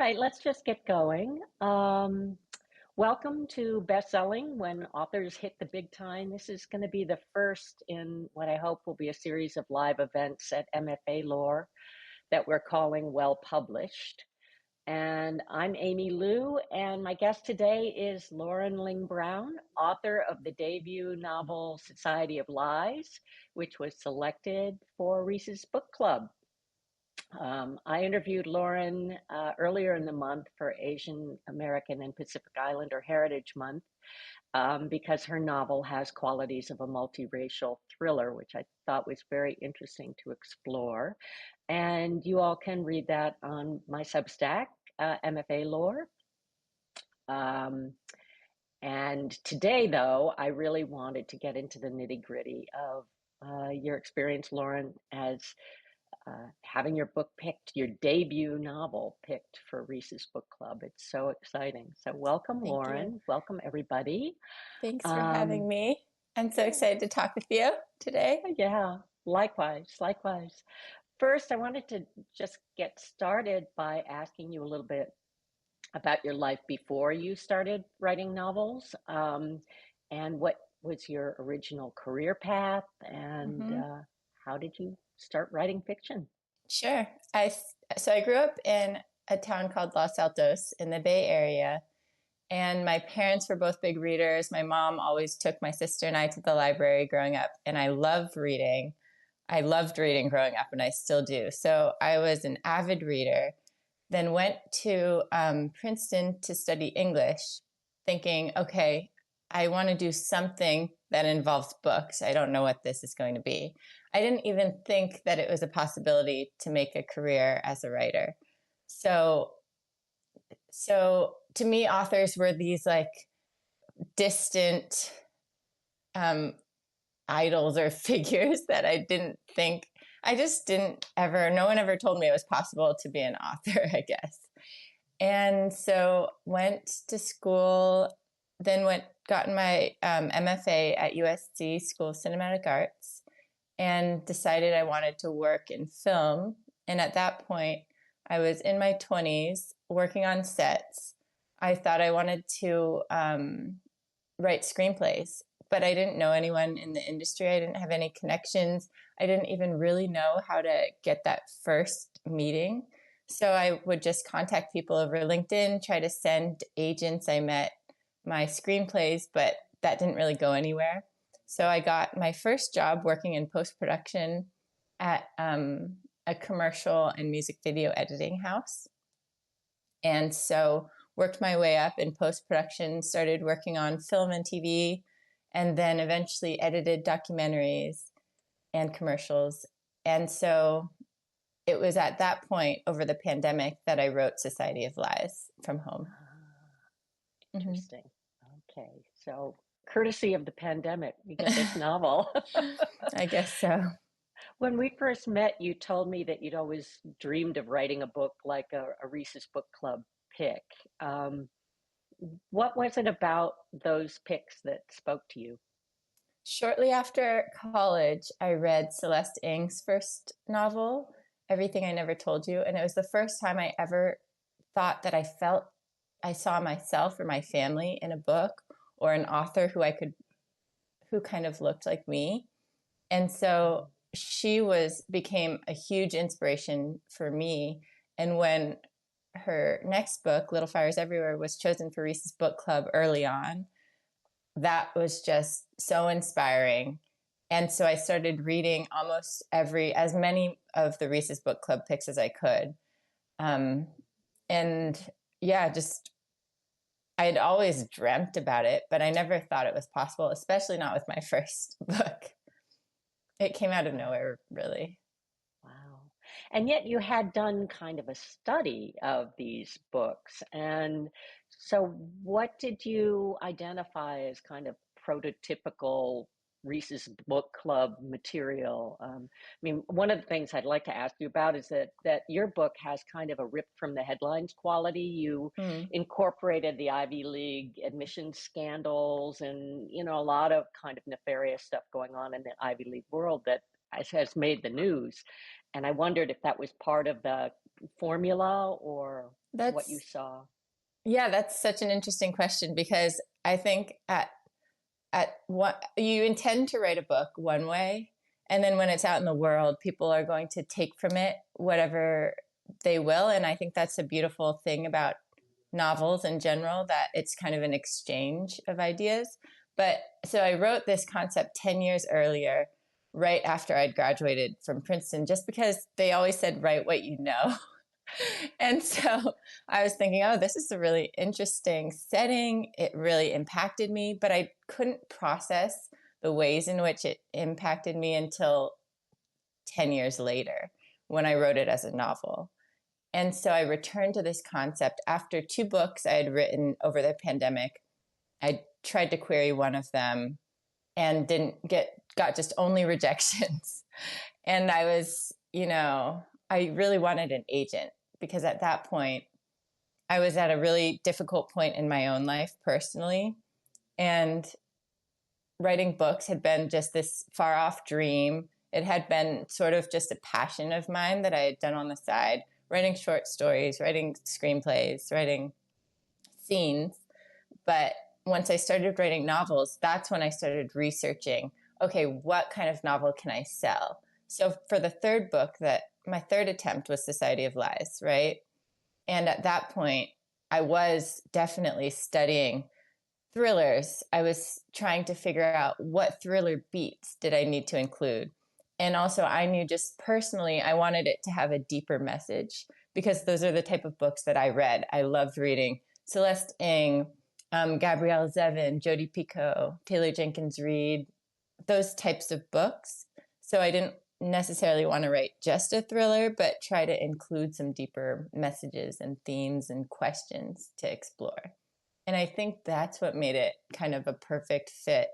right, let's just get going. Welcome to Bestselling When Authors Hit the Big Time. This is going to be the first in what I hope will be a series of live events at MFA Lore that we're calling Well Published. And I'm Aimee Liu, and my guest today is Lauren Ling Brown, author of the debut novel Society of Lies, which was selected for Reese's Book Club. I interviewed Lauren earlier in the month for Asian American and Pacific Islander Heritage Month because her novel has qualities of a multiracial thriller, which I thought was very interesting to explore. And you all can read that on my Substack, MFA Lore. And today, though, I really wanted to get into the nitty gritty of your experience, Lauren, as having your book picked, your debut novel picked for Reese's Book Club. It's so exciting. So welcome, Thank you. Lauren. Welcome, everybody. Thanks for having Um, me. I'm so excited to talk with you today. yeah, likewise, likewise. First, I wanted to just get started by asking you a little bit about your life before you started writing novels, and what was your original career path, and hmm how did you start writing fiction? Sure. I grew up in a town called Los Altos in the Bay Area, and my parents were both big readers. My mom always took my sister and I to the library growing up, and I loved reading. I loved reading growing up, and I still do. So I was an avid reader. Then went to Princeton to study English, thinking, okay, I want to do something that involves books. I don't know what this is going to be. I didn't even think that it was a possibility to make a career as a writer. So, so to me, authors were these like distant um, idols or figures that I just didn't ever, no one ever told me it was possible to be an author, I guess. And so went to school, then gotten my MFA at USC School of Cinematic Arts, and decided I wanted to work in film. And at that point, I was in my 20s working on sets. I thought I wanted to write screenplays, but I didn't know anyone in the industry. I didn't have any connections. I didn't even really know how to get that first meeting. So I would just contact people over LinkedIn, try to send agents I met my screenplays, but that didn't really go anywhere. So I got my first job working in post-production at a commercial and music video editing house. And so worked my way up in post-production, started working on film and TV, and then eventually edited documentaries and commercials. And so it was at that point over the pandemic that I wrote Society of Lies from home. Mm-hmm. Interesting. Okay, so courtesy of the pandemic, you get this novel. I guess so. When we first met, you told me that you'd always dreamed of writing a book like a Reese's Book Club pick. Um, what was it about those picks that spoke to you? Shortly after college, I read Celeste Ng's first novel, Everything I Never Told You. And it was the first time I ever thought that I saw myself or my family in a book or an author who kind of looked like me. And so she became a huge inspiration for me. And when her next book, Little Fires Everywhere, was chosen for Reese's Book Club early on, that was just so inspiring. And so I started reading as many of the Reese's Book Club picks as I could. And yeah, I had always dreamt about it, but I never thought it was possible, especially not with my first book. It came out of nowhere, really. Wow. And yet you had done kind of a study of these books. And so what did you identify as kind of prototypical Reese's Book Club material? I mean, one of the things I'd like to ask you about is that your book has kind of a ripped from the headlines quality. You Mm. incorporated the Ivy League admissions scandals and, a lot of kind of nefarious stuff going on in the Ivy League world that has made the news. And I wondered if that was part of the formula or. what you That's, saw? yeah, that's such an interesting question because I think at what you intend to write a book one way, and then when it's out in the world, people are going to take from it whatever they will. And I think that's a beautiful thing about novels in general, that it's kind of an exchange of ideas. But so I wrote this concept 10 years earlier, right after I'd graduated from Princeton, just because they always said, write what you know. And so I was thinking, oh, this is a really interesting setting. It really impacted me, but I couldn't process the ways in which it impacted me until 10 years later when I wrote it as a novel. And so I returned to this concept after two books I had written over the pandemic. I tried to query one of them and got just only rejections. And I was, I really wanted an agent because at that point I was at a really difficult point in my own life personally. And writing books had been just this far off dream. It had been sort of just a passion of mine that I had done on the side, writing short stories, writing screenplays, writing scenes. But once I started writing novels, that's when I started researching, okay, what kind of novel can I sell? So for the third book, that my third attempt was Society of Lies, right? And at that point, I was definitely studying thrillers. I was trying to figure out what thriller beats did I need to include. And also, I knew just personally, I wanted it to have a deeper message because those are the type of books that I read. I loved reading Celeste Ng, Gabrielle Zevin, Jodi Picoult, Taylor Jenkins Reid, those types of books. So I didn't necessarily want to write just a thriller, but try to include some deeper messages and themes and questions to explore. And I think that's what made it kind of a perfect fit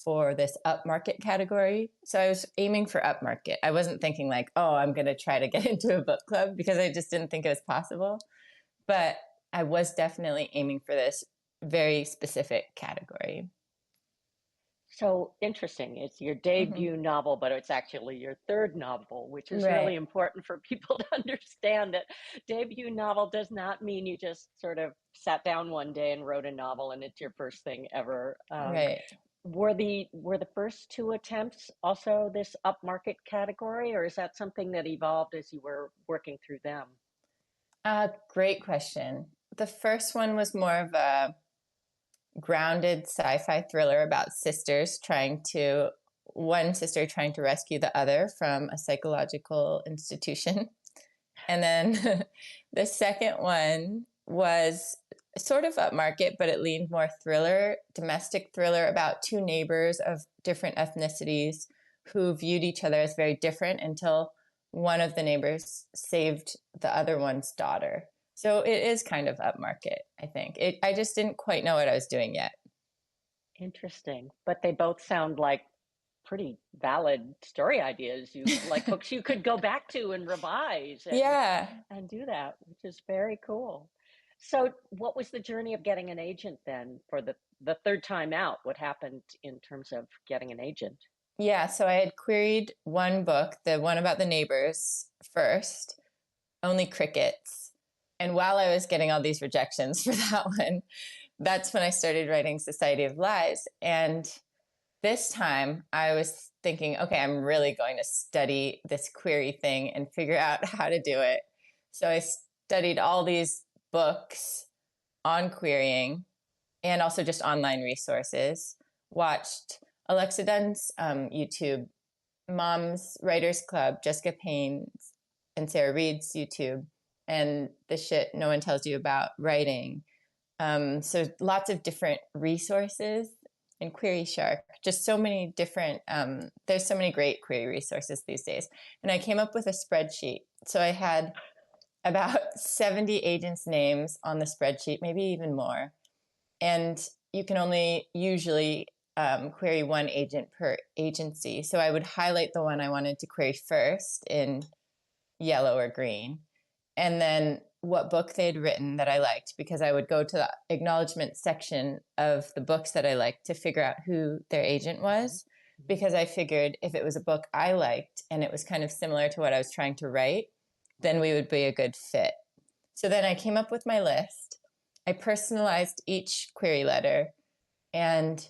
for this upmarket category. So I was aiming for upmarket. I wasn't thinking like, oh, I'm going to try to get into a book club because I just didn't think it was possible. But I was definitely aiming for this very specific category. So interesting. It's your Mm-hmm. debut novel, but it's actually your third novel, which is Right, really important for people to understand that debut novel does not mean you just sort of sat down one day and wrote a novel and it's your first thing ever. right. Were the first two attempts also this upmarket category, or is that something that evolved as you were working through them? Great question. The first one was more of a grounded sci-fi thriller about one sister trying to rescue the other from a psychological institution. And then the second one was sort of upmarket, but it leaned more thriller, domestic thriller about two neighbors of different ethnicities who viewed each other as very different until one of the neighbors saved the other one's daughter. So it is kind of upmarket, I think. I just didn't quite know what I was doing yet. Interesting. But they both sound like pretty valid story ideas. You like books you could go back to and revise Yeah. and do that, which is very cool. So what was the journey of getting an agent then for the third time out? What happened in terms of getting an agent? Yeah. So I had queried one book, the one about the neighbors first, Only Crickets. And while I was getting all these rejections for that one, that's when I started writing Society of Lies. And this time I was thinking, okay, I'm really going to study this query thing and figure out how to do it. So I studied all these books on querying and also just online resources, watched Alexa Dunn's YouTube, Mom's Writers Club, Jessica Payne's and Sarah Reed's YouTube, and the shit no one tells you about writing. So lots of different resources and Query Shark, just so many different, there's so many great query resources these days. And I came up with a spreadsheet. So I had about 70 agents' names on the spreadsheet, maybe even more. And you can only usually query one agent per agency. So I would highlight the one I wanted to query first in yellow or green, and then what book they'd written that I liked, because I would go to the acknowledgement section of the books that I liked to figure out who their agent was, because I figured if it was a book I liked and it was kind of similar to what I was trying to write, then we would be a good fit. So then I came up with my list. I personalized each query letter and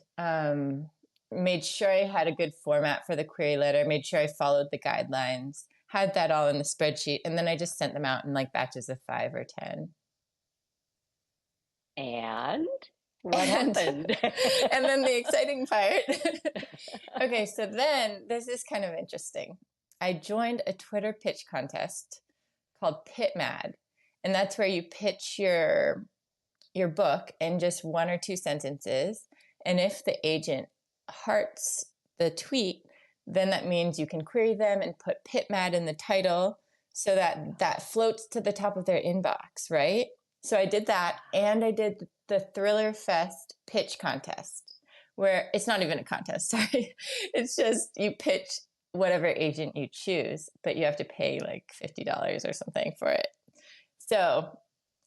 made sure I had a good format for the query letter, made sure I followed the guidelines, had that all in the spreadsheet, and then I just sent them out in like batches of 5 or 10. And what And happened? and then the exciting part. Okay, so then this is kind of interesting. I joined a Twitter pitch contest called Pit Mad, and that's where you pitch your book in just 1 or 2 sentences, and if the agent hearts the tweet, then that means you can query them and put Pit Mad in the title so that that floats to the top of their inbox, right? So I did that, and I did the Thriller Fest pitch contest, where it's not even a contest, sorry. It's just you pitch whatever agent you choose, but you have to pay like $50 or something for it. So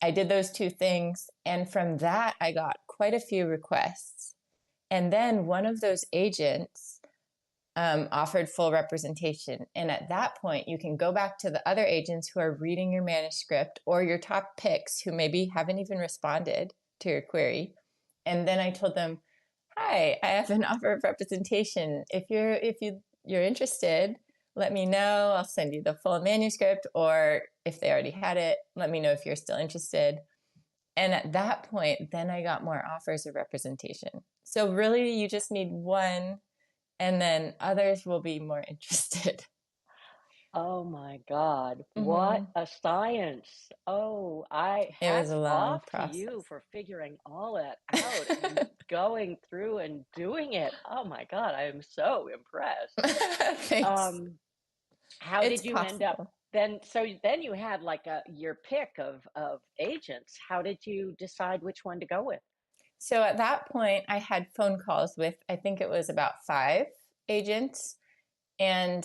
I did those 2 things, and from that, I got quite a few requests. And then one of those agents offered full representation. And at that point, you can go back to the other agents who are reading your manuscript or your top picks who maybe haven't even responded to your query. And then I told them, hi, I have an offer of representation. If you're interested, let me know. I'll send you the full manuscript, or if they already had it, let me know if you're still interested. And at that point, then I got more offers of representation. So really, you just need one, and then others will be more interested. Oh my God, what Mm-hmm. a science. Oh, I It was hats a long off to you process. for figuring all that out and going through and doing it. Oh my God, I am so impressed. Thanks. Um, how It's did you end up possible. then? So then you had like your pick of agents. How did you decide which one to go with? So at that point, I had phone calls with, I think it was about 5 agents. And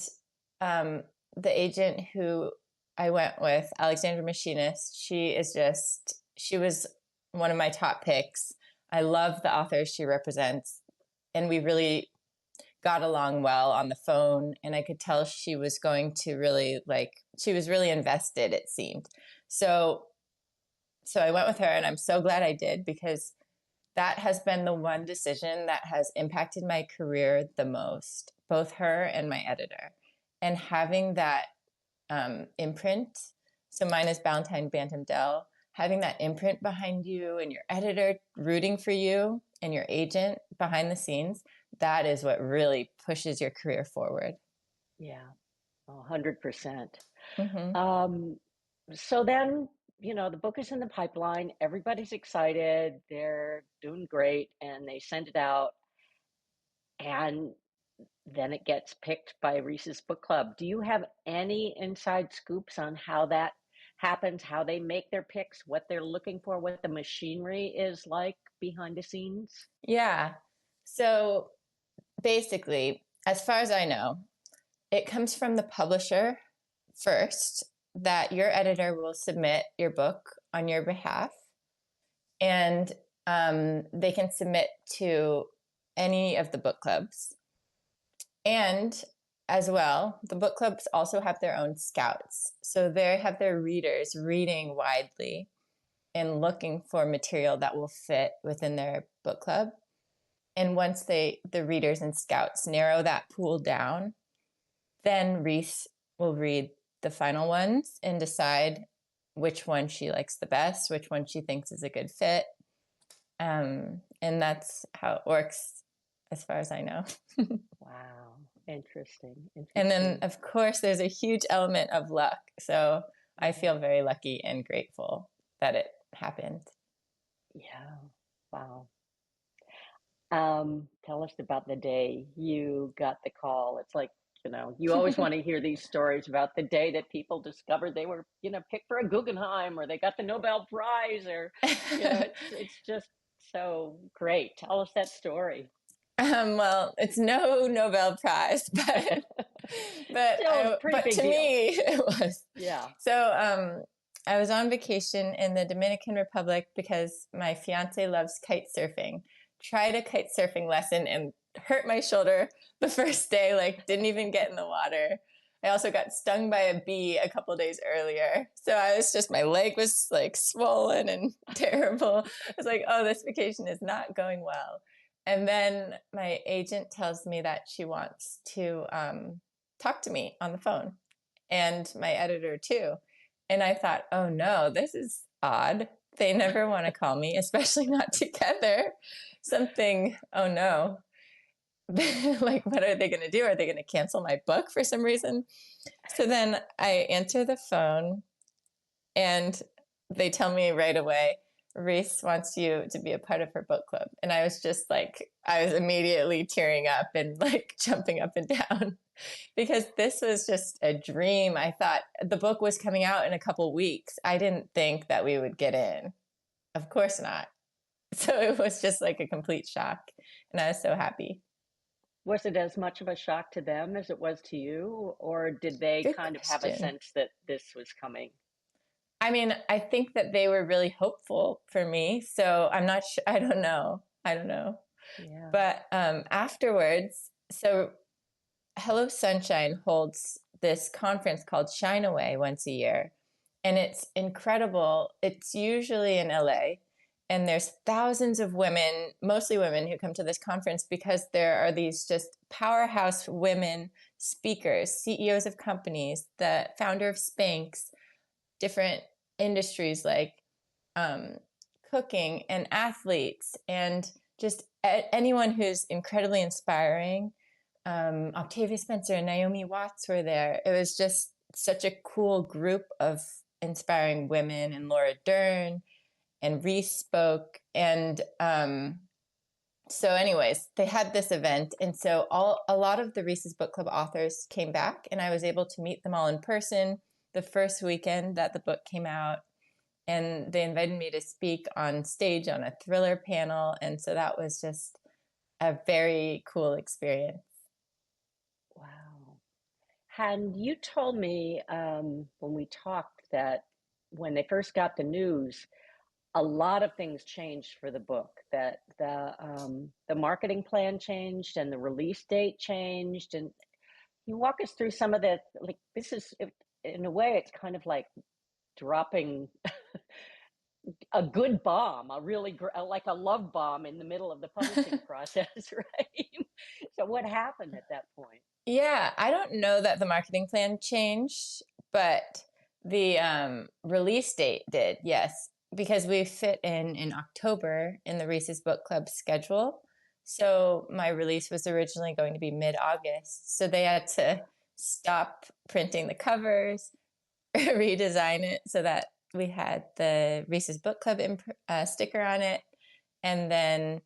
um, the agent who I went with, Alexandra Machinist, she was one of my top picks. I love the authors she represents. And we really got along well on the phone. And I could tell she was going to really she was really invested, it seemed. So, so I went with her, and I'm so glad I did, because that has been the one decision that has impacted my career the most, both her and my editor. And having that imprint, so mine is Ballantine Bantam Dell, having that imprint behind you and your editor rooting for you and your agent behind the scenes, that is what really pushes your career forward. Yeah, 100%. Mm-hmm. Um, so then, the book is in the pipeline. Everybody's excited. They're doing great, and they send it out, and then it gets picked by Reese's Book Club. Do you have any inside scoops on how that happens, how they make their picks, what they're looking for, what the machinery is like behind the scenes? Yeah. So basically, as far as I know, it comes from the publisher first, that your editor will submit your book on your behalf, and they can submit to any of the book clubs. And as well, the book clubs also have their own scouts. So they have their readers reading widely and looking for material that will fit within their book club. And once the readers and scouts narrow that pool down, then Reese will read the final ones and decide which one she likes the best, which one she thinks is a good fit. And that's how it works, as far as I know. Wow, interesting, And then, interesting. of course, there's a huge element of luck. So I feel very lucky and grateful that it happened. Yeah, wow. Tell us about the day you got the call. It's like, you always want to hear these stories about the day that people discovered they were, picked for a Guggenheim or they got the Nobel Prize or, it's just so great. Tell us that story. Well, it's no Nobel Prize, but Still a pretty but big to deal. me it was. Yeah. So I was on vacation in the Dominican Republic because my fiance loves kite surfing. Tried a kite surfing lesson and hurt my shoulder the first day. Like, didn't even get in the water. I also got stung by a bee a couple days earlier. So my leg was like swollen and terrible. I was like, oh, this vacation is not going well. And then my agent tells me that she wants to talk to me on the phone, and my editor too. And I thought, oh no, this is odd. They never want to call me, especially not together. Oh no. Like, what are they going to do? Are they going to cancel my book for some reason? So then I answer the phone, and they tell me right away, Reese wants you to be a part of her book club. And I was just like, I was immediately tearing up and like jumping up and down because this was just a dream. I thought the book was coming out in a couple weeks. I didn't think that we would get in. Of course not. So it was just like a complete shock. And I was so happy. Was it as much of a shock to them as it was to you, or did they Good kind of have a question. sense that this was coming? I mean, I think that they were really hopeful for me. So I'm not sure. I don't know. I don't know. Yeah. But afterwards, so Hello Sunshine holds this conference called Shine Away once a year. And it's incredible. It's usually in LA. And there's thousands of women, mostly women, who come to this conference because there are these just powerhouse women speakers, CEOs of companies, the founder of Spanx, different industries like um, cooking and athletes, and just anyone who's incredibly inspiring. Octavia Spencer and Naomi Watts were there. It was just such a cool group of inspiring women, and Laura Dern and Reese spoke. And so anyways, they had this event. And so a lot of the Reese's Book Club authors came back, and I was able to meet them all in person the first weekend that the book came out. And they invited me to speak on stage on a thriller panel. And so that was just a very cool experience. Wow. And you told me when we talked that when they first got the news, a lot of things changed for the book. That the marketing plan changed and the release date changed. And you walk us through some of the like. This is in a way, it's kind of like dropping a good bomb, a really like a love bomb in the middle of the publishing process, right? So what happened at that point? Yeah, I don't know that the marketing plan changed, but the release date did, yes, because we fit in October in the Reese's Book Club schedule. So my release was originally going to be mid-August. So they had to stop printing the covers, redesign it so that we had the Reese's Book Club sticker on it, and then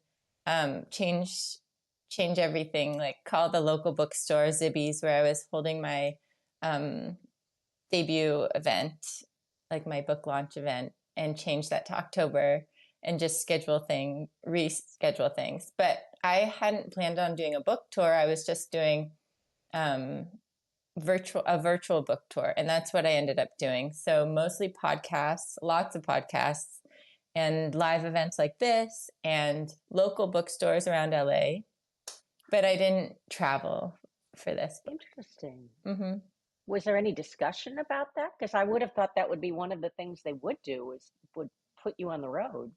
change everything, like call the local bookstore, Zibby's, where I was holding my debut event, like my book launch event, and change that to October and just reschedule things. But I hadn't planned on doing a book tour. I was just doing a virtual book tour, and that's what I ended up doing. So mostly podcasts, lots of podcasts, and live events like this, and local bookstores around LA. But I didn't travel for this book. Interesting. Mm-hmm. Was there any discussion about that? Because I would have thought that would be one of the things they would do is would put you on the road.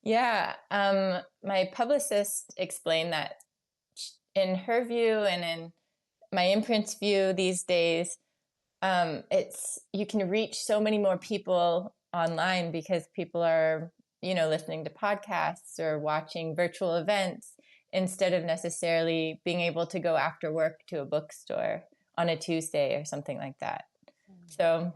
Yeah, my publicist explained that in her view and in my imprint's view these days, it's you can reach so many more people online because people are, listening to podcasts or watching virtual events instead of necessarily being able to go after work to a bookstore on a Tuesday or something like that. So,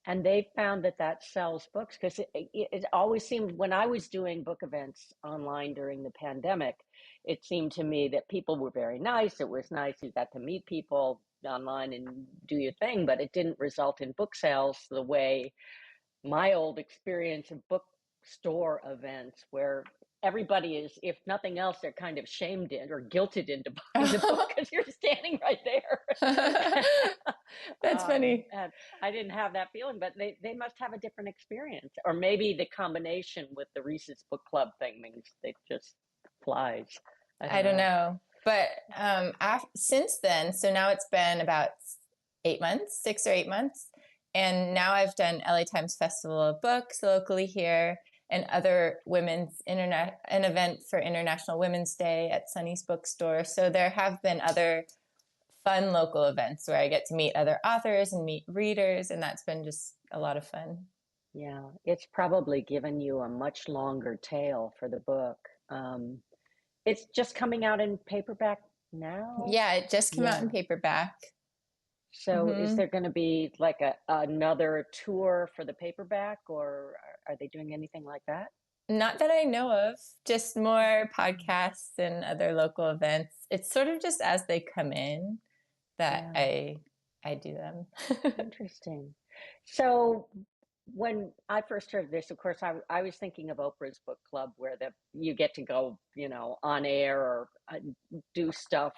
And they found that that sells books because it always seemed when I was doing book events online during the pandemic, it seemed to me that people were very nice. It was nice. You got to meet people online and do your thing, but it didn't result in book sales the way my old experience of bookstore events where everybody is, if nothing else, they're kind of shamed in or guilted into buying the book because you're standing right there. that's funny. And I didn't have that feeling, but they must have a different experience. Or maybe the combination with the Reese's Book Club thing means it just flies. I I don't don't know. know. But since then, so now it's been about 8 months, 6 or 8 months. And now I've done LA Times Festival of Books locally here and other women's internet, an event for International Women's Day at Sunny's Bookstore. So there have been other fun local events where I get to meet other authors and meet readers, and that's been just a lot of fun. Yeah, it's probably given you a much longer tail for the book. It's just coming out in paperback now. Yeah, it just came out in Yeah. paperback. So is Hmm. there going to be like another tour for the paperback, or are they doing anything like that? Not that I know of, just more podcasts and other local events. It's sort of just as they come in that Yeah, I do them. interesting. So when I first heard this, of course, I was thinking of Oprah's book club where you get to go, on air or do stuff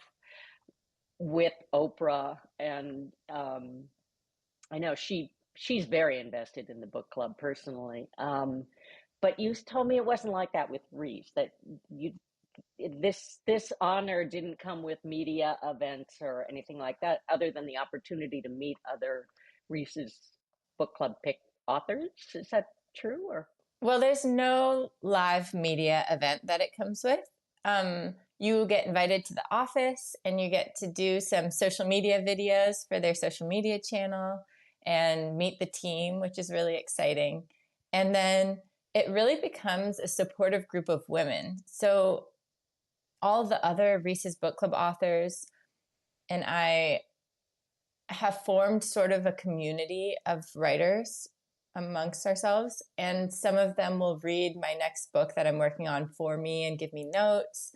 with Oprah, and I know she's very invested in the book club personally. But you told me it wasn't like that with Reese. That you this honor didn't come with media events or anything like that, other than the opportunity to meet other Reese's book club pick authors. Is that true? Or Well, there's no live media event that it comes with. You get invited to the office and you get to do some social media videos for their social media channel and meet the team, which is really exciting. And then it really becomes a supportive group of women. So all the other Reese's Book Club authors and I have formed sort of a community of writers amongst ourselves. And some of them will read my next book that I'm working on for me and give me notes.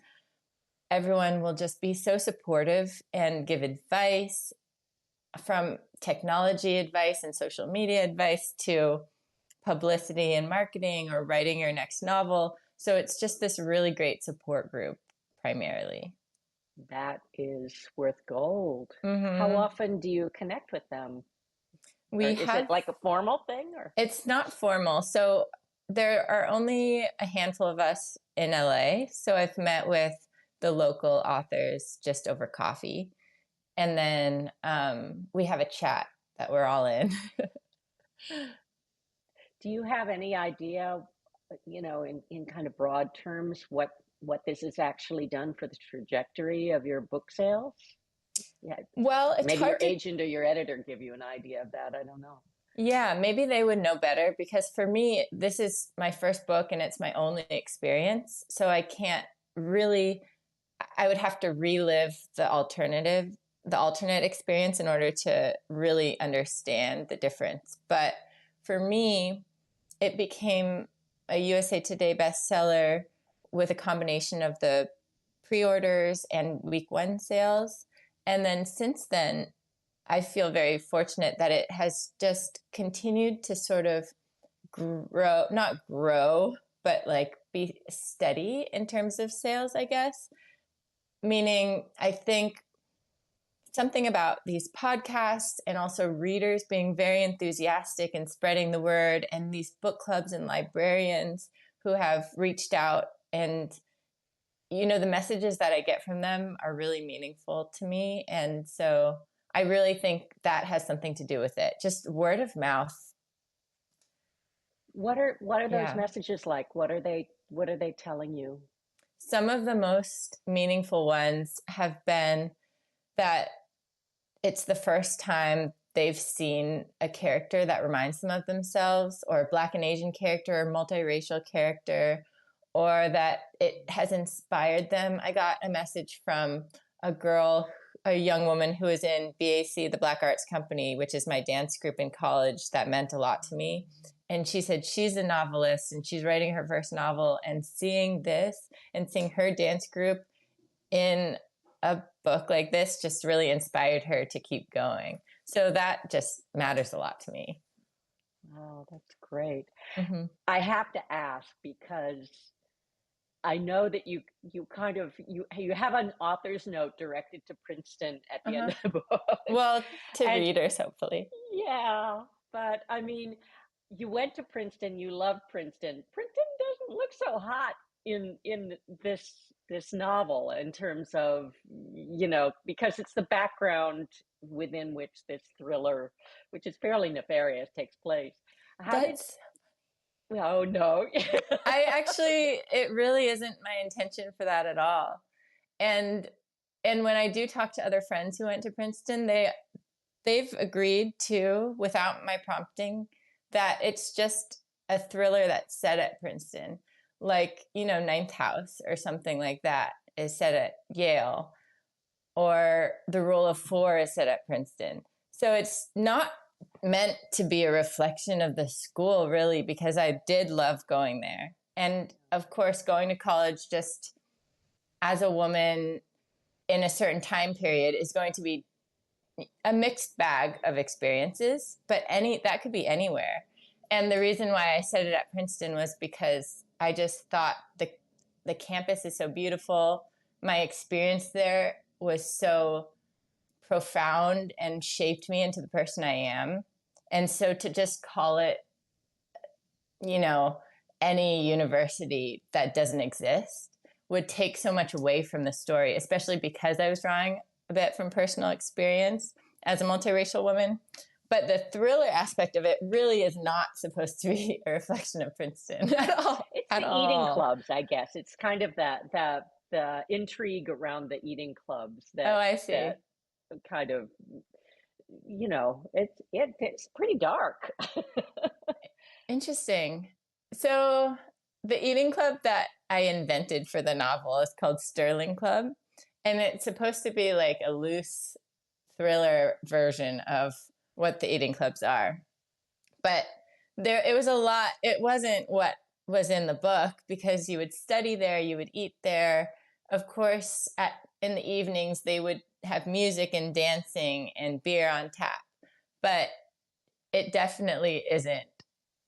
Everyone will just be so supportive and give advice, from technology advice and social media advice to publicity and marketing or writing your next novel. So it's just this really great support group primarily. that is worth gold. How Mm-hmm. often do you connect with them? Or We is it have like a formal thing? Or It's not formal. So there are only a handful of us in LA. So I've met with the local authors just over coffee. And then we have a chat that we're all in. do you have any idea, in kind of broad terms, what this has actually done for the trajectory of your book sales? Yeah, Well, it's maybe your hard to, agent or your editor give you an idea of that. I don't know. yeah, maybe they would know better because for me, this is my first book and it's my only experience. So I can't really, I would have to relive the alternate experience in order to really understand the difference. But for me, it became a USA Today bestseller with a combination of the pre-orders and week one sales. And then since then, I feel very fortunate that it has just continued to sort of grow, not grow, but like be steady in terms of sales, I guess. Meaning, I think something about these podcasts and also readers being very enthusiastic and spreading the word, and these book clubs and librarians who have reached out, and the messages that I get from them are really meaningful to me. And so I really think that has something to do with it, just word of mouth. What are those Yeah, messages like? What are they telling you? some of the most meaningful ones have been that it's the first time they've seen a character that reminds them of themselves, or a Black and Asian character, or multiracial character, or that it has inspired them. I got a message from a young woman who was in BAC, the Black Arts Company, which is my dance group in college, that meant a lot to me. And she said she's a novelist and she's writing her first novel, and seeing this and seeing her dance group in a book like this just really inspired her to keep going. So that just matters a lot to me. Oh, that's great. Mm-hmm. I have to ask because I know that you kind of you have an author's note directed to Princeton at the end Uh-huh. of the book. Well, to And readers, hopefully. yeah, but I mean, you went to Princeton, you love Princeton. Princeton doesn't look so hot in this novel in terms of, because it's the background within which this thriller, which is fairly nefarious, takes place. How did, That's oh no. I actually, it really isn't my intention for that at all. And and when I do talk to other friends who went to Princeton, they've agreed to, without my prompting, that it's just a thriller that's set at Princeton. Like, Ninth House or something like that is set at Yale, or The Rule of Four is set at Princeton. So it's not meant to be a reflection of the school, really, because I did love going there. And of course, going to college just as a woman in a certain time period is going to be a mixed bag of experiences, but that could be anywhere. And the reason why I said it at Princeton was because I just thought the campus is so beautiful. My experience there was so profound and shaped me into the person I am. And so to just call it, any university that doesn't exist would take so much away from the story, especially because I was drawing a bit from personal experience as a multiracial woman. But the thriller aspect of it really is not supposed to be a reflection of Princeton at all. It's At the eating all. clubs, I guess. It's kind of the intrigue around the eating clubs Oh, that I see. that kind of, it's pretty dark. Interesting. So the eating club that I invented for the novel is called Sterling Club. And it's supposed to be like a loose thriller version of what the eating clubs are. But it was a lot. It wasn't what was in the book, because you would study there, you would eat there. Of course, in the evenings, they would have music and dancing and beer on tap. But it definitely isn't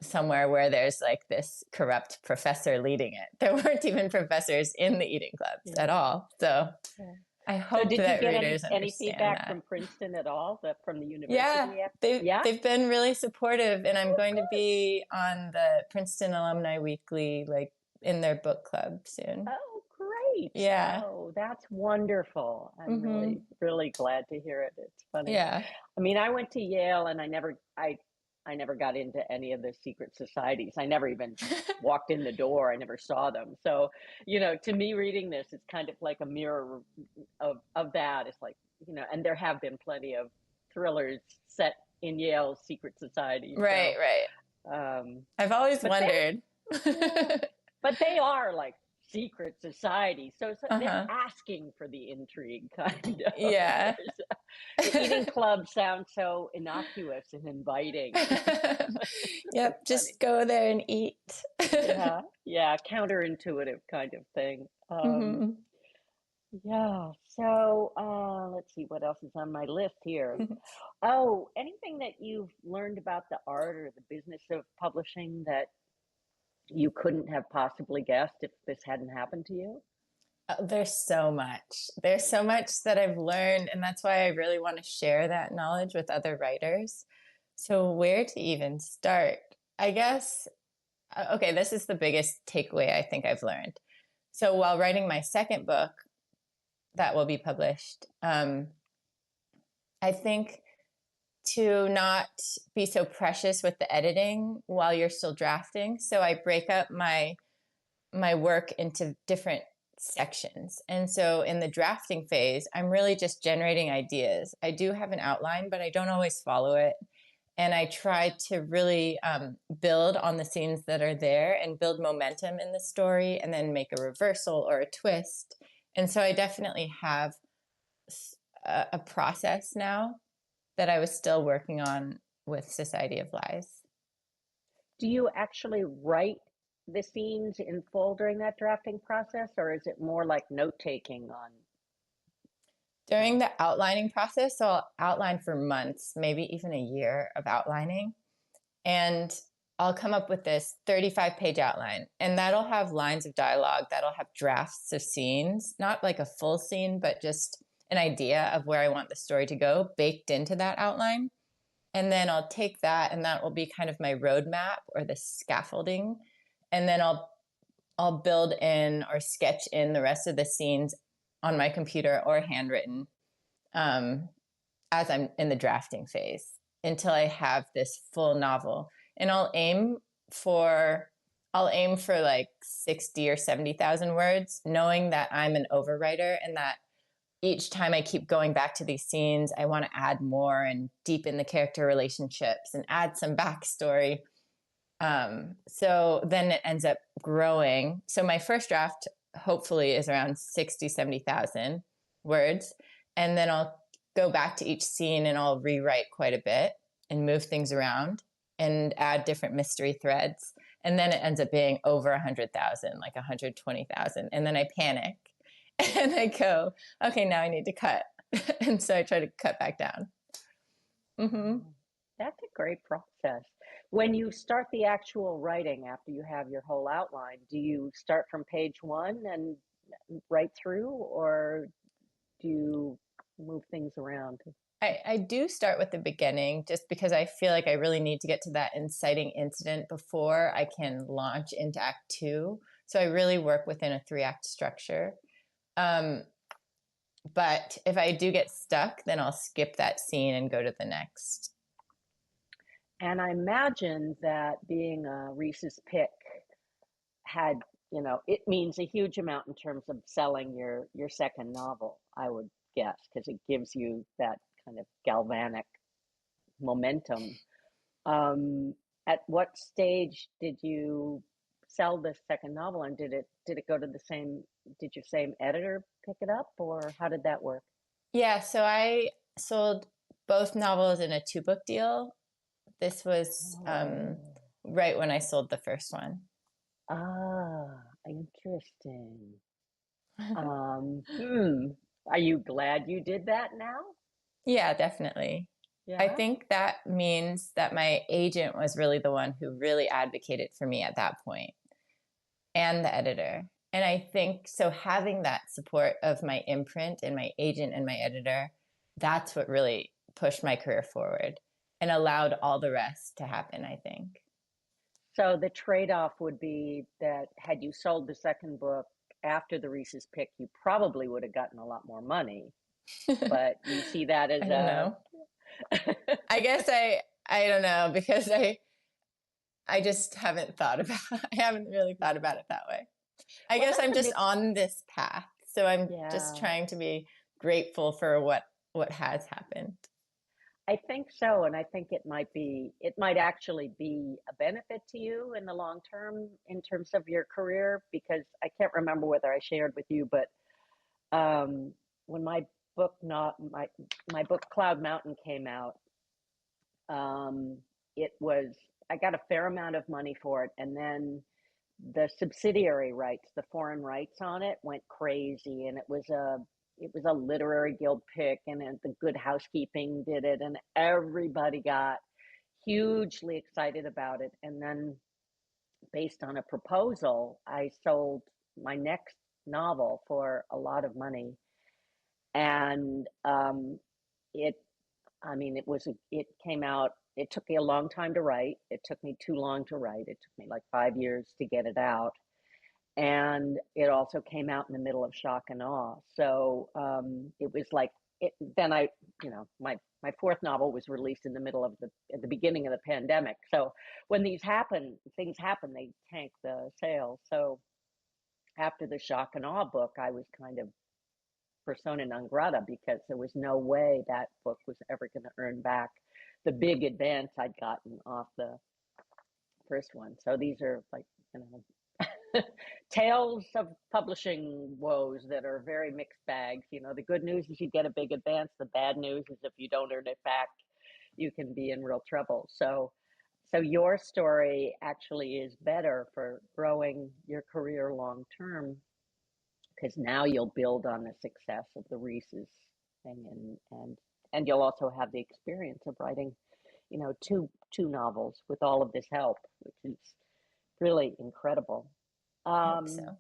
somewhere where there's like this corrupt professor leading it. There weren't even professors in the eating clubs at Yeah. all. So Yeah. I So hope did you that get readers any understand feedback that. from Princeton at all, from the Yeah, university? Yeah. they've been really supportive, and I'm Oh, going to good. be on the Princeton Alumni Weekly, like in their book club soon. Oh, great. Yeah. Oh, that's wonderful. I'm Mm-hmm. really, really glad to hear it. It's funny. Yeah. I mean, I went to Yale and I never got into any of the secret societies. I never even walked in the door. I never saw them. So, to me reading this, it's kind of like a mirror of that. It's like, and there have been plenty of thrillers set in Yale's secret society. Right, So, right. um, I've always but they, wondered. yeah, but they are like secret society, so they're Uh-huh. asking for the intrigue, kind of. Yeah. The eating club sounds so innocuous and inviting. Yep, It's funny. just go there and eat. Yeah, yeah, counterintuitive kind of thing. Hmm. Yeah. So let's see what else is on my list here. Oh, anything that you've learned about the art or the business of publishing that you couldn't have possibly guessed if this hadn't happened to you? There's so much. There's so much that I've learned, and that's why I really want to share that knowledge with other writers. So, where to even start? I guess, okay, this is the biggest takeaway I think I've learned. So, while writing my second book that will be published, I think to not be so precious with the editing while you're still drafting. So, I break up my work into different sections. And so in the drafting phase, I'm really just generating ideas. I do have an outline, but I don't always follow it. And I try to really build on the scenes that are there and build momentum in the story, and then make a reversal or a twist. And so I definitely have a process now that I was still working on with Society of Lies. Do you actually write the scenes in full during that drafting process, or is it more like note taking on? During the outlining process, so I'll outline for months, maybe even a year of outlining. And I'll come up with this 35-page outline. And that'll have lines of dialogue, that'll have drafts of scenes, not like a full scene, but just an idea of where I want the story to go baked into that outline. And then I'll take that, and that will be kind of my roadmap or the scaffolding. And then I'll build in or sketch in the rest of the scenes on my computer or handwritten, as I'm in the drafting phase until I have this full novel. And I'll aim for like 60 or 70,000 words, knowing that I'm an overwriter and that each time I keep going back to these scenes, I want to add more and deepen the character relationships and add some backstory. So then it ends up growing. So my first draft hopefully is around 60, 70,000 words. And then I'll go back to each scene and I'll rewrite quite a bit and move things around and add different mystery threads. And then it ends up being over 100,000, like 120,000. And then I panic and I go, okay, now I need to cut. And so I try to cut back down. Mm-hmm. That's a great process. When you start the actual writing after you have your whole outline, do you start from page one and write through, or do you move things around? I do start with the beginning just because I feel like I really need to get to that inciting incident before I can launch into act two. So I really work within a 3-act structure. But if I do get stuck, then I'll skip that scene and go to the next. And I imagine that being a Reese's pick had, it means a huge amount in terms of selling your second novel, I would guess, because it gives you that kind of galvanic momentum. At what stage did you sell the second novel, and did it go to did your same editor pick it up, or how did that work? Yeah, so I sold both novels in a 2-book deal. This was Oh, right when I sold the first one. interesting. Hmm. Are you glad you did that now? Yeah, definitely. I Yeah. think that means that my agent was really the one who really advocated for me at that point, and the editor. And I think so having that support of my imprint and my agent and my editor, that's what really pushed my career forward and allowed all the rest to happen, I think. So the trade-off would be that had you sold the second book after the Reese's pick, you probably would have gotten a lot more money. But you see that I as don't a know. I guess I don't know because I just haven't thought about I haven't really thought about it that way. I well, guess that's I'm a just big, on this path. So I'm just yeah. trying to be grateful for what has happened. I think so, and I think it might actually be a benefit to you in the long term in terms of your career, because I can't remember whether I shared with you, but when my book Cloud Mountain came out, um, it was I got a fair amount of money for it, and then the subsidiary rights, the foreign rights on it, went crazy, and it was a literary guild pick, and the Good Housekeeping did it, and everybody got hugely excited about it. And then, based on a proposal, I sold my next novel for a lot of money, and it I mean, it came out. It took me a long time to write. It took me too long to write. It took me like 5 years to get it out. And it also came out in the middle of shock and awe. So it was like it. Then my fourth novel was released in the middle of at the beginning of the pandemic. So when things happen, they tank the sales. So after the shock and awe book, I was kind of persona non grata, because there was no way that book was ever going to earn back the big advance I'd gotten off the first one. So these are like, you know, tales of publishing woes that are very mixed bags. The good news is you get a big advance. The bad news is if you don't earn it back, you can be in real trouble. So your story actually is better for growing your career long term, because now you'll build on the success of the Reese's thing, and you'll also have the experience of writing, two novels with all of this help, which is really incredible. I hope Um, so.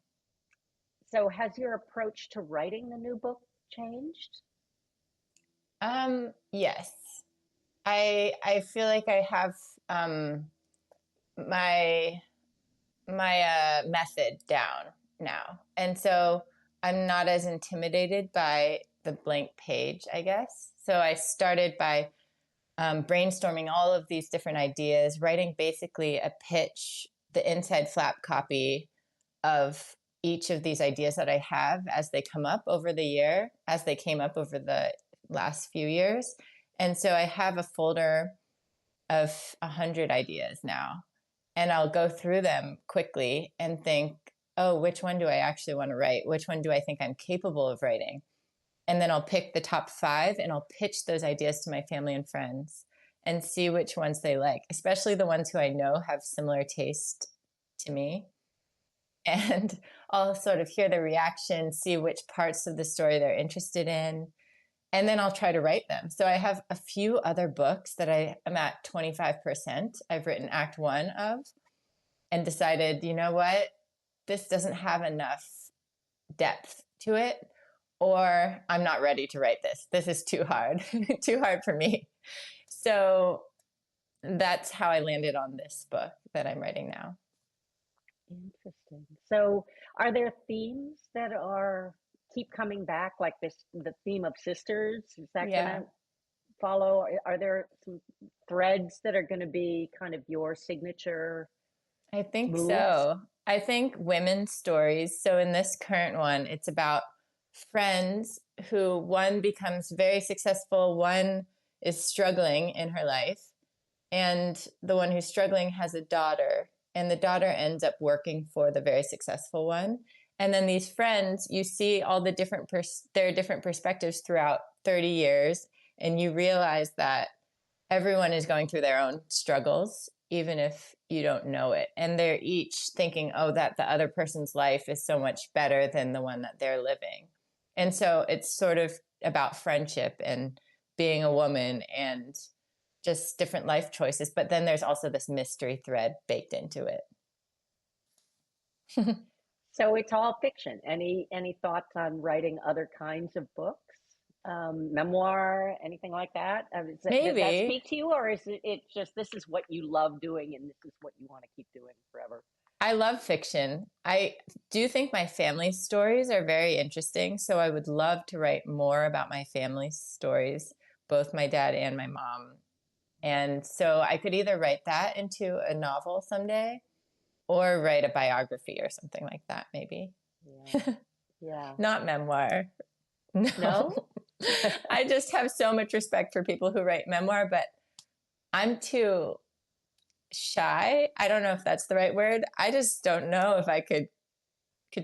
so has your approach to writing the new book changed? Yes. I feel like I have um my my method down now. And so I'm not as intimidated by the blank page, I guess. So I started by brainstorming all of these different ideas, writing basically a pitch, the inside flap copy of each of these ideas that I have as they come up over the year, as they came up over the last few years. And so I have a folder of 100 ideas now, and I'll go through them quickly and think, oh, which one do I actually want to write? Which one do I think I'm capable of writing? And then I'll pick the top 5 and I'll pitch those ideas to my family and friends and see which ones they like, especially the ones who I know have similar taste to me. And I'll sort of hear the reaction, see which parts of the story they're interested in, and then I'll try to write them. So I have a few other books that I am at 25%. I've written act 1 of, and decided, you know what? This doesn't have enough depth to it, or I'm not ready to write this. This is too hard, too hard for me. So that's how I landed on this book that I'm writing now. Interesting. So, are there themes that are keep coming back, like the theme of sisters? Is that going Yeah, to follow? Are there some threads that are going to be kind of your signature I think moves? so. I think women's stories. So in this current one, it's about friends who one becomes very successful, one is struggling in her life, and the one who's struggling has a daughter, and the daughter ends up working for the very successful one. And then these friends, you see all the their different perspectives throughout 30 years, and you realize that everyone is going through their own struggles, even if you don't know it. And they're each thinking, oh, that the other person's life is so much better than the one that they're living. And so it's sort of about friendship and being a woman and just different life choices. But then there's also this mystery thread baked into it. So it's all fiction. Any thoughts on writing other kinds of books, memoir, anything like that? Does that Maybe. speak to you, or is it just this is what you love doing and this is what you want to keep doing forever? I love fiction. I do think my family stories are very interesting. So I would love to write more about my family stories, both my dad and my mom. And so I could either write that into a novel someday or write a biography or something like that, maybe. Yeah, yeah. Not memoir. No. No? I just have so much respect for people who write memoir, but I'm too shy. I don't know if that's the right word. I just don't know if I could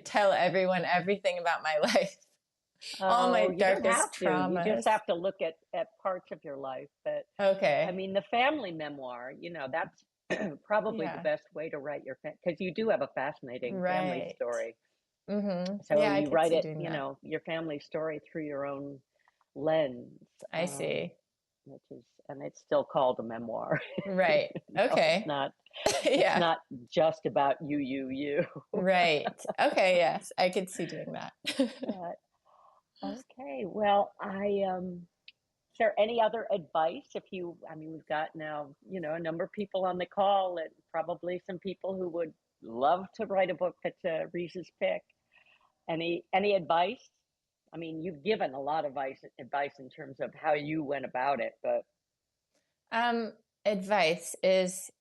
tell everyone everything about my life. All my Oh, you don't darkest have to. You just traumas. have to look at parts of your life. But I Okay. mean, the family memoir, that's probably the Yeah. best way to write your because you do have a fascinating family Right. story. So Yeah, I you could write see it, doing that. your family story through your own lens, I see. which is, and it's still called a memoir. Right. It's Okay. not, it's Yeah. not just about you. Right. Okay, yes. I could see doing that. But okay, well, is there any other advice if I mean, we've got now, a number of people on the call and probably some people who would love to write a book that's Reese's pick. Any advice? I mean, you've given a lot of advice in terms of how you went about it, but um, Advice is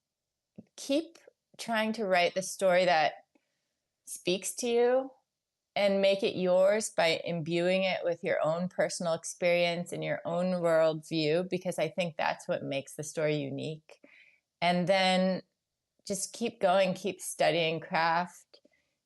keep trying to write the story that speaks to you and make it yours by imbuing it with your own personal experience and your own worldview, because I think that's what makes the story unique. And then just keep going, keep studying craft,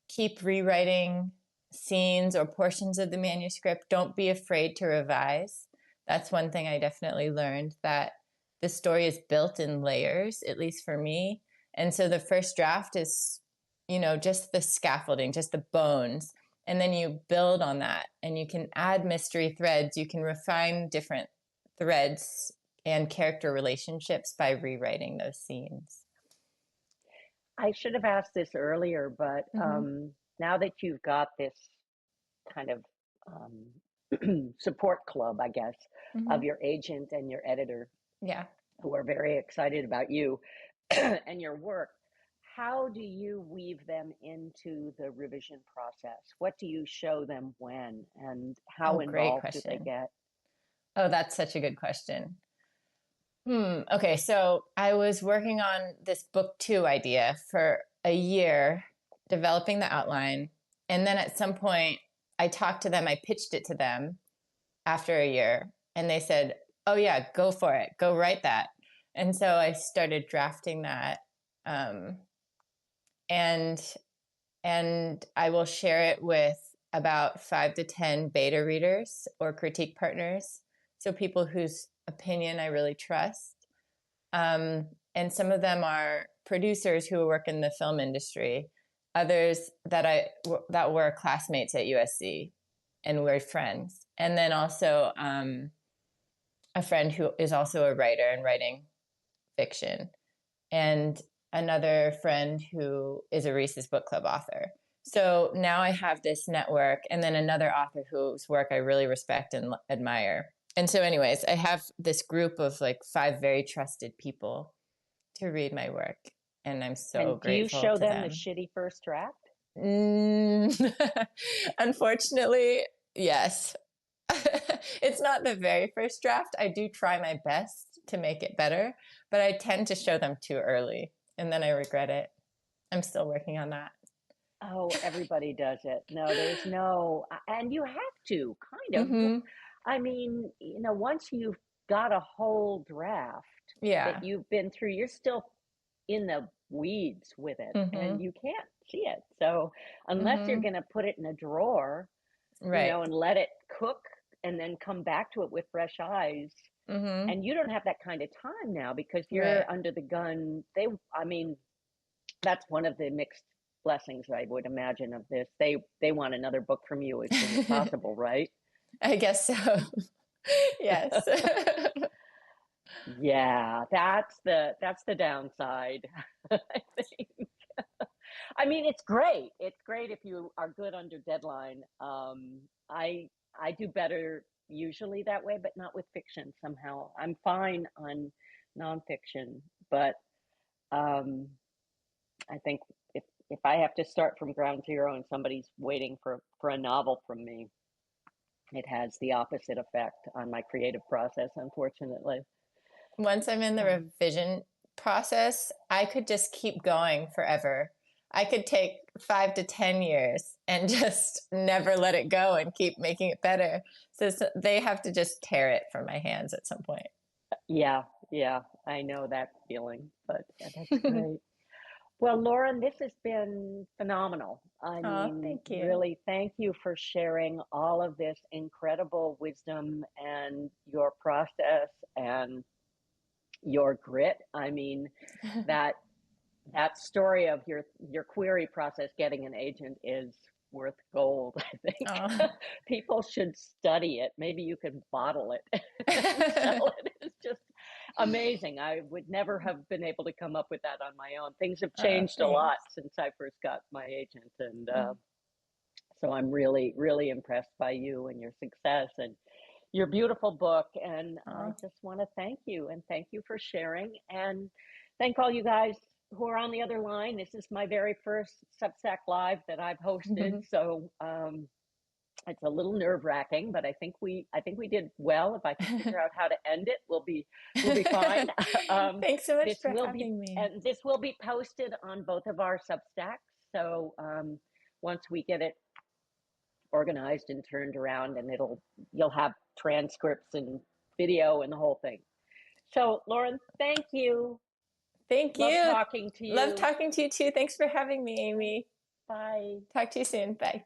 keep rewriting scenes or portions of the manuscript. Don't be afraid to revise. That's one thing I definitely learned, that the story is built in layers, at least for me. And so the first draft is, just the scaffolding, just the bones. And then you build on that and you can add mystery threads. You can refine different threads and character relationships by rewriting those scenes. I should have asked this earlier, but Mm-hmm. now that you've got this kind of support club, I guess, Mm-hmm. of your agent and your editor Yeah. who are very excited about you and your work, how do you weave them into the revision process? What do you show them when, and how Oh, great involved do they question. get? Oh, that's such a good question. Okay, so I was working on this book two idea for a year, developing the outline. And then at some point, I talked to them, I pitched it to them after a year, and they said, "Oh, yeah, go for it, go write that." And so I started drafting that. Um, and I will share it with about 5 to 10 beta readers or critique partners. So people whose opinion I really trust. And some of them are producers who work in the film industry. Others that were classmates at USC and we're friends. And then also a friend who is also a writer and writing fiction, and another friend who is a Reese's Book Club author. So now I have this network, and then another author whose work I really respect and admire. And so, anyways, I have this group of like 5 very trusted people to read my work, and I'm so And do you grateful show to them the them. shitty first draft? Unfortunately, yes. It's not the very first draft. I do try my best to make it better, but I tend to show them too early and then I regret it. I'm still working on that. Oh, everybody does it. No, there's no, and you have to kind of. Mm-hmm. I mean, once you've got a whole draft that Yeah. you've been through, you're still in the weeds with it Mm-hmm. and you can't see it. So, unless you're Mm-hmm. going to put it in a drawer, Right. and let it cook and then come back to it with fresh eyes. Mm-hmm. And you don't have that kind of time now because Right. you're under the gun. I mean, that's one of the mixed blessings I would imagine of this. They want another book from you as soon as possible, right? I guess so. Yes. Yeah, that's the downside. I think. I mean, it's great. It's great if you are good under deadline. I do better usually that way, but not with fiction somehow. I'm fine on nonfiction, but um, I think if I have to start from ground zero and somebody's waiting for a novel from me, it has the opposite effect on my creative process, unfortunately. Once I'm in the So, revision process, I could just keep going forever. I could take 5 to 10 years and just never let it go and keep making it better. So they have to just tear it from my hands at some point. yeah, yeah, I know that feeling, but that's great. Well, Lauren, this has been phenomenal. I Oh, mean, thank you. really, thank you for sharing all of this incredible wisdom and your process and your grit. I mean, that that story of your query process getting an agent is worth gold, I think. Oh. People should study it. Maybe you can bottle it and sell it. It's just amazing. I would never have been able to come up with that on my own. Things have Oh, changed a lot thanks. since I first got my agent, and Mm. so I'm really, really impressed by you and your success and your beautiful book. And I Oh. just want to thank you and thank you for sharing. And thank all you guys who are on the other line. This is my very first Substack Live that I've hosted. So it's a little nerve wracking, but I think we did well. If I can figure out how to end it, we'll be fine. Thanks so much this for will be having me. and this will be posted on both of our Substacks. So once we get it organized and turned around, and you'll have transcripts and video and the whole thing. So, Lauren, thank you. Thank Love you. talking to Love you. talking to you too. Thanks for having me, Aimee. Bye. Talk to you soon. Bye.